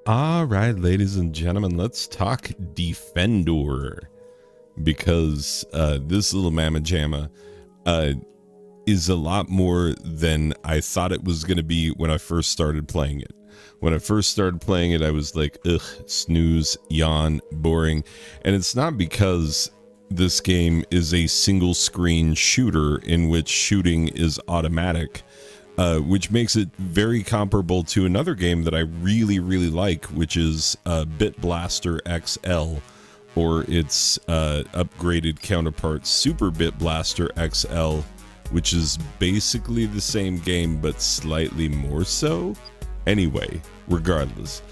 All right, ladies and gentlemen, let's talk Defendor because this little mamma jamma uh, is a lot more than I thought it was going to be when I first started playing it. When I first started playing it, I was like, ugh, snooze, yawn, boring. And it's not because this game is a single screen shooter in which shooting is automatic. Which makes it very comparable to another game that I really, really like, which is Bit Blaster XL, or its upgraded counterpart, Super Bit Blaster XL, which is basically the same game, but slightly more so. Anyway, regardless.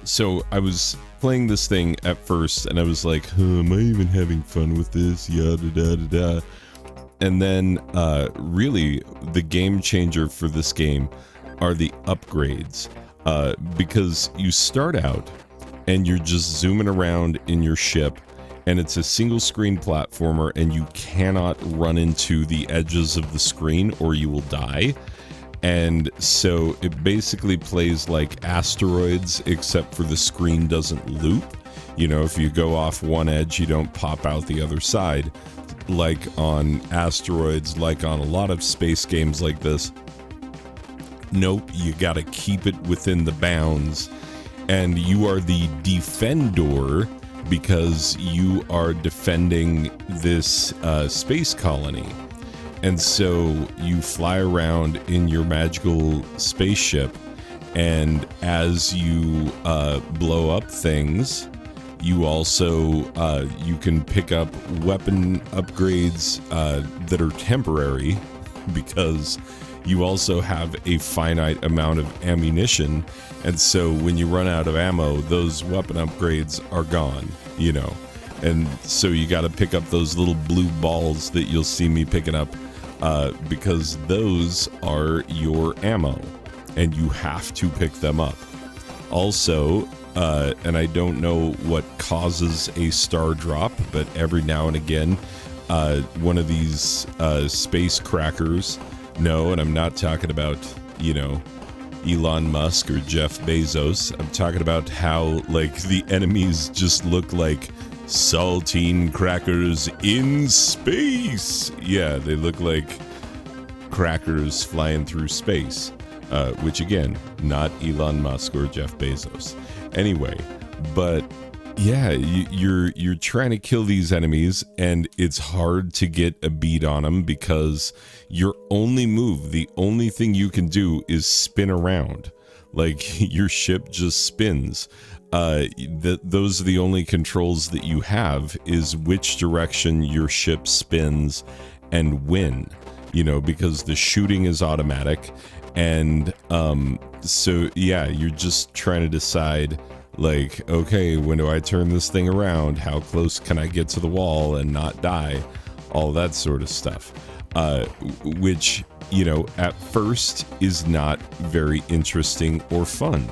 So I was playing this thing at first, and I was like, am I even having fun with this? Yada, da, da, da. And then really the game changer for this game are the upgrades, because you start out and you're just zooming around in your ship, and it's a single screen platformer, and you cannot run into the edges of the screen or you will die. And so it basically plays like Asteroids, except for the screen doesn't loop. You know, if you go off one edge, you don't pop out the other side. Like on Asteroids, like on a lot of space games like this. Nope, you gotta keep it within the bounds. And you are the Defendor because you are defending this space colony. And so you fly around in your magical spaceship, and as you blow up things, you also you can pick up weapon upgrades that are temporary, because you also have a finite amount of ammunition, and so when you run out of ammo, those weapon upgrades are gone, you know. And so you got to pick up those little blue balls that you'll see me picking up, because those are your ammo, and you have to pick them up. Also, and I don't know what causes a star drop, but every now and again, one of these space crackers, no, and I'm not talking about, you know, Elon Musk or Jeff Bezos. I'm talking about how, like, the enemies just look like saltine crackers in space. Yeah, they look like crackers flying through space, which again, not Elon Musk or Jeff Bezos. Anyway, but yeah, you're trying to kill these enemies, and it's hard to get a beat on them because your only move, the only thing you can do is spin around. Like, your ship just spins. Those are the only controls that you have, is which direction your ship spins and when, you know, because the shooting is automatic. And so yeah, you're just trying to decide, like, okay, when do I turn this thing around? How close can I get to the wall and not die? All that sort of stuff, which, you know, at first is not very interesting or fun.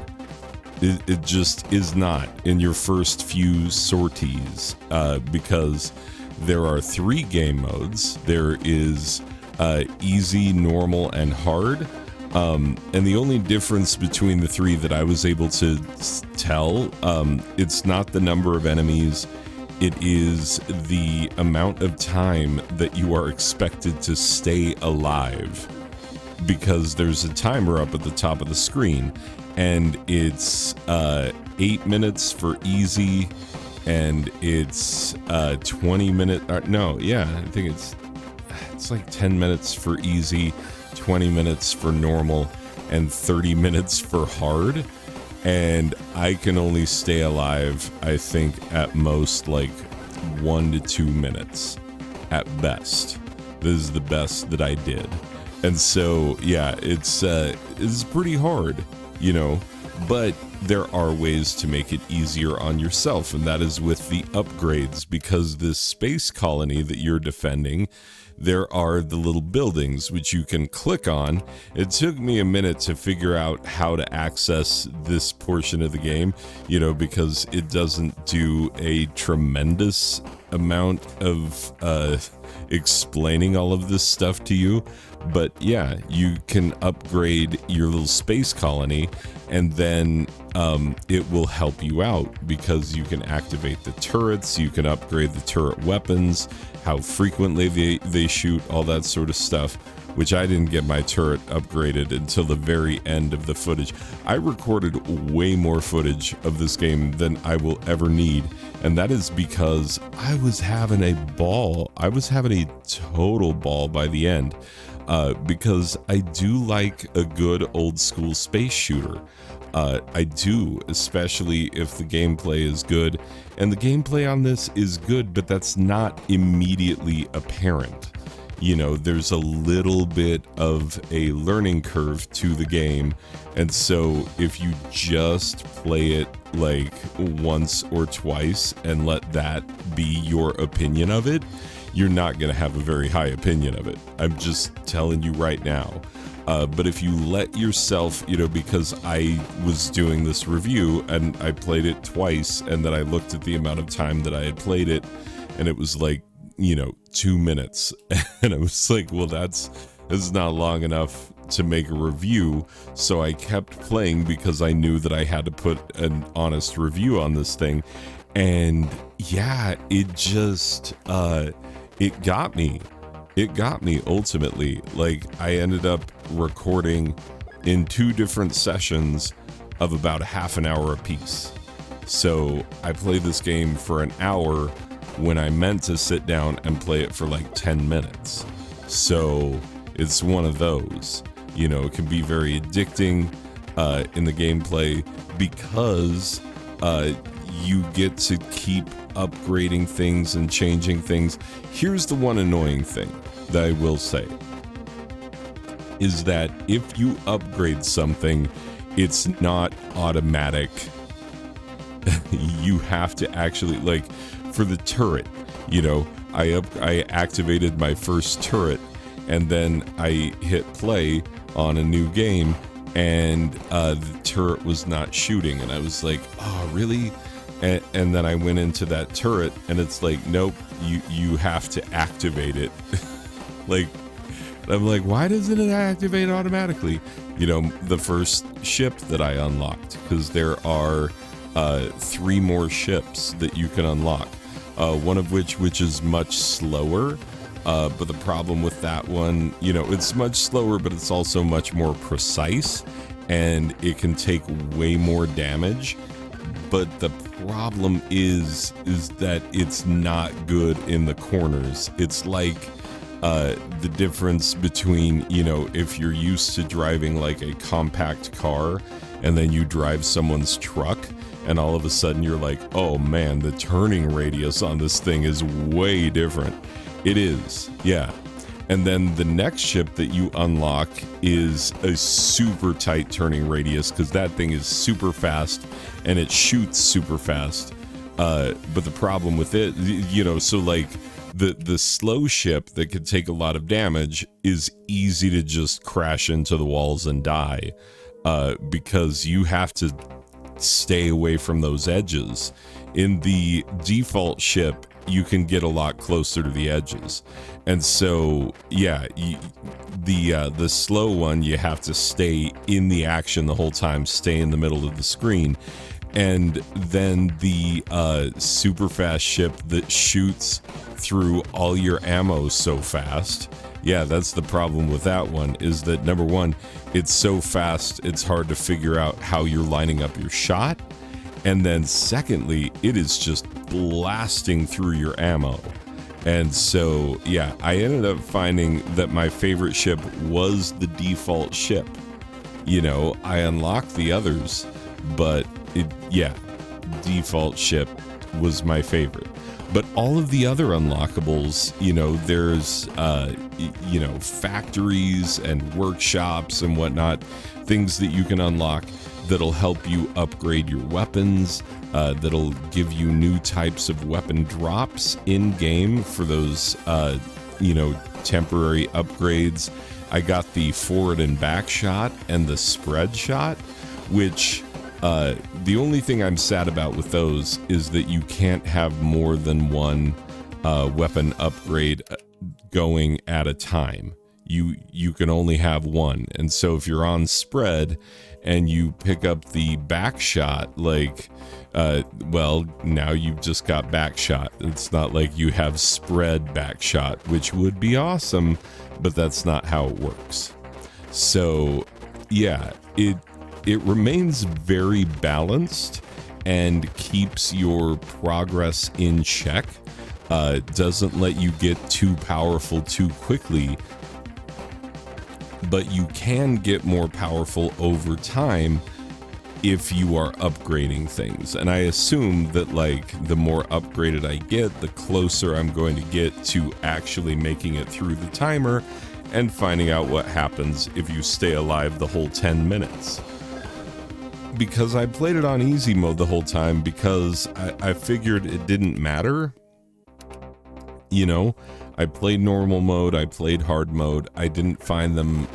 It just is not in your first few sorties, because there are 3 game modes. There is easy, normal, and hard. And the only difference between the 3 that I was able to tell, it's not the number of enemies, it is the amount of time that you are expected to stay alive. Because there's a timer up at the top of the screen, and it's 8 minutes for easy, and it's 20 minutes. No, yeah, I think it's like 10 minutes for easy, 20 minutes for normal, and 30 minutes for hard. And I can only stay alive, I think, at most like 1 to 2 minutes at best. This is the best that I did. And so yeah, it's pretty hard, you know, but there are ways to make it easier on yourself, and that is with the upgrades, because this space colony that you're defending, there are the little buildings which you can click on. It took me a minute to figure out how to access this portion of the game, you know, because it doesn't do a tremendous amount of explaining all of this stuff to you. But yeah, you can upgrade your little space colony, and then it will help you out because you can activate the turrets, you can upgrade the turret weapons, how frequently they shoot, all that sort of stuff, which I didn't get my turret upgraded until the very end of the footage. I recorded way more footage of this game than I will ever need, and that is because I was having a ball. I was having a total ball by the end, because I do like a good old school space shooter. I do, especially if the gameplay is good, and the gameplay on this is good, but that's not immediately apparent. You know, there's a little bit of a learning curve to the game, and so if you just play it like once or twice and let that be your opinion of it, you're not going to have a very high opinion of it. I'm just telling you right now. But if you let yourself, you know, because I was doing this review and I played it twice, and then I looked at the amount of time that I had played it, and it was like, you know, 2 minutes. And I was like, well, this is not long enough to make a review. So I kept playing because I knew that I had to put an honest review on this thing. And yeah, it just, it got me. It got me ultimately. Like, I ended up recording in 2 different sessions of about a half an hour apiece. So I played this game for an hour when I meant to sit down and play it for like 10 minutes. So it's one of those, you know, it can be very addicting in the gameplay because you get to keep upgrading things and changing things. Here's the one annoying thing that I will say is that if you upgrade something, it's not automatic. You have to actually, like, for the turret, you know, I activated my first turret, and then I hit play on a new game, and the turret was not shooting, and I was like, oh, really? And then I went into that turret, and it's like, nope, you have to activate it. Like, I'm like, why doesn't it activate automatically? You know, the first ship that I unlocked, because there are 3 more ships that you can unlock. One of which is much slower, but the problem with that one, you know, it's much slower, but it's also much more precise, and it can take way more damage. But the problem is that it's not good in the corners. It's like the difference between, you know, if you're used to driving like a compact car and then you drive someone's truck, and all of a sudden you're like, oh man, the turning radius on this thing is way different. It is, yeah. And then the next ship that you unlock is a super tight turning radius, because that thing is super fast and it shoots super fast. But the problem with it, you know, so like the slow ship that could take a lot of damage is easy to just crash into the walls and die, because you have to stay away from those edges. In the default ship, you can get a lot closer to the edges, and so yeah, the slow one, you have to stay in the action the whole time, stay in the middle of the screen. And then the super fast ship that shoots through all your ammo so fast, yeah, that's the problem with that one, is that number one, it's so fast, it's hard to figure out how you're lining up your shot. And then secondly, it is just blasting through your ammo. And so, yeah, I ended up finding that my favorite ship was the default ship. You know, I unlocked the others, but default ship was my favorite. But all of the other unlockables, you know, there's, you know, factories and workshops and whatnot, things that you can unlock that'll help you upgrade your weapons, that'll give you new types of weapon drops in game for those, you know, temporary upgrades. I got the forward and back shot and the spread shot, which the only thing I'm sad about with those is that you can't have more than one weapon upgrade going at a time. you can only have one. And so if you're on spread and you pick up the back shot, like, well, now you've just got back shot. It's not like you have spread back shot, which would be awesome, but that's not how it works. So yeah, it remains very balanced and keeps your progress in check. Doesn't let you get too powerful too quickly, but you can get more powerful over time if you are upgrading things. And I assume that, like, the more upgraded I get, the closer I'm going to get to actually making it through the timer and finding out what happens if you stay alive the whole 10 minutes. Because I played it on easy mode the whole time because I figured it didn't matter. You know, I played normal mode, I played hard mode. I didn't find them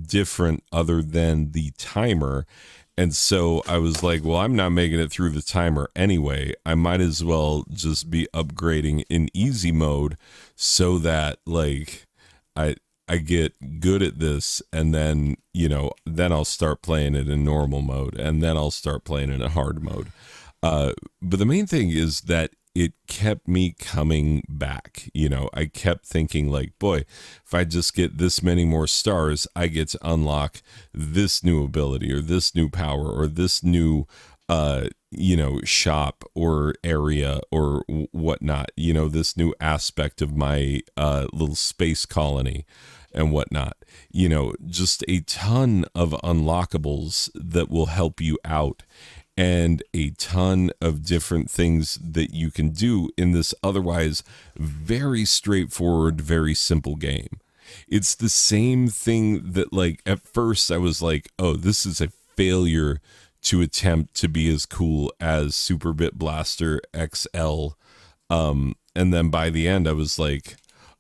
different other than the timer. And so I was like, well, I'm not making it through the timer anyway. I might as well just be upgrading in easy mode so that, like, I get good at this, and then, you know, then I'll start playing it in normal mode, and then I'll start playing it in hard mode. But the main thing is that it kept me coming back. You know, I kept thinking, like, boy, if I just get this many more stars, I get to unlock this new ability or this new power or this new, you know, shop or area or whatnot, you know, this new aspect of my little space colony and whatnot. You know, just a ton of unlockables that will help you out, and a ton of different things that you can do in this otherwise very straightforward, very simple game. It's the same thing that, like, at first I was like, oh, this is a failure to attempt to be as cool as Super Bit Blaster XL. And then by the end I was like,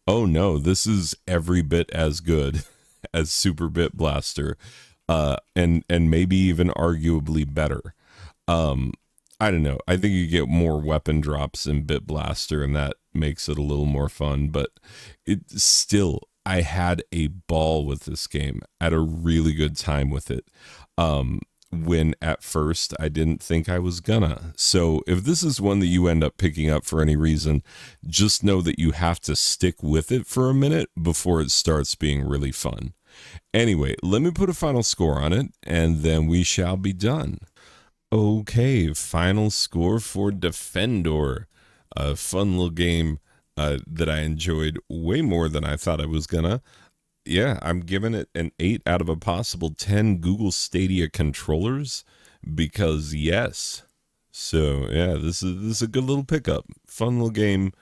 oh no, this is every bit as good as Super Bit Blaster, and maybe even arguably better. I don't know. I think you get more weapon drops in Bit Blaster, and that makes it a little more fun, but it still, I had a ball with this game. I had a really good time with it. When at first I didn't think I was gonna. So if this is one that you end up picking up for any reason, just know that you have to stick with it for a minute before it starts being really fun. Anyway, let me put a final score on it, and then we shall be done. Okay, final score for Defendor. A fun little game that I enjoyed way more than I thought I was gonna. Yeah, I'm giving it an 8 out of a possible 10 Google Stadia controllers, because yes. So yeah, this is a good little pickup. Fun little game.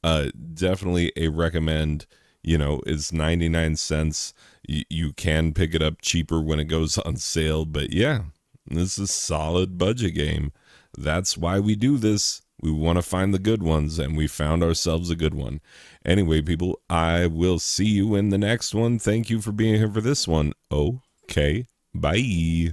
Definitely a recommend. You know, it's 99 cents. You can pick it up cheaper when it goes on sale, but yeah, this is a solid budget game. That's why we do this. We want to find the good ones, and we found ourselves a good one. Anyway, people, I will see you in the next one. Thank you for being here for this one. Okay, bye.